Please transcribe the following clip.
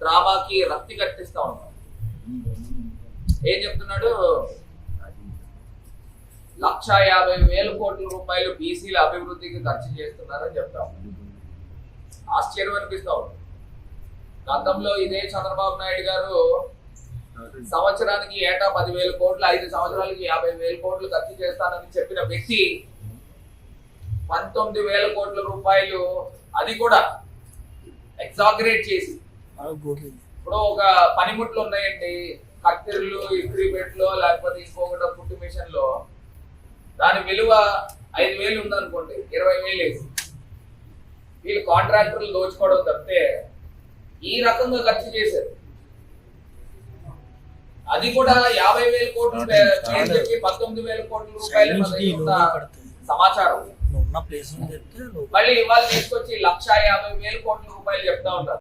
డ్రామాకి రక్తి కట్టిస్తా ఉన్నాం. ఏం చెప్తున్నాడు? 1,50,000 కోట్ల రూపాయలు బీసీల అభివృద్ధికి ఖర్చు చేస్తున్నారని చెప్తా ఉన్నాడు. ఆశ్చర్యం అనిపిస్తా ఉంది. గతంలో ఇదే చంద్రబాబు నాయుడు గారు సంవత్సరానికి ఏటా 10,000 కోట్లు, 5 సంవత్సరాలకి 50,000 కోట్లు ఖర్చు చేస్తానని చెప్పిన వ్యక్తి 19,000 కోట్ల రూపాయలు, అది కూడా ఎగ్జాగరేట్ చేసి, ఇప్పుడు ఒక పనిముట్లు ఉన్నాయండి, కత్తిర్లు, ఇస్త్రీపెట్లు, లేకపోతే ఇంకొకటి కుట్టు మిషన్ లో, దాని విలువ 5,000 ఉందనుకోండి, 20,000 వేసి వీళ్ళు కాంట్రాక్టర్లు దోచుకోవడం తప్పితే ఈ రకంగా ఖర్చు చేశారు. అది కూడా 50,000 కోట్లు చెప్పి 19,000 కోట్ల రూపాయలు సమాచారం. మళ్ళీ ఇవాళ తీసుకొచ్చి 1,50,000 కోట్ల రూపాయలు చెప్తా ఉంటారు.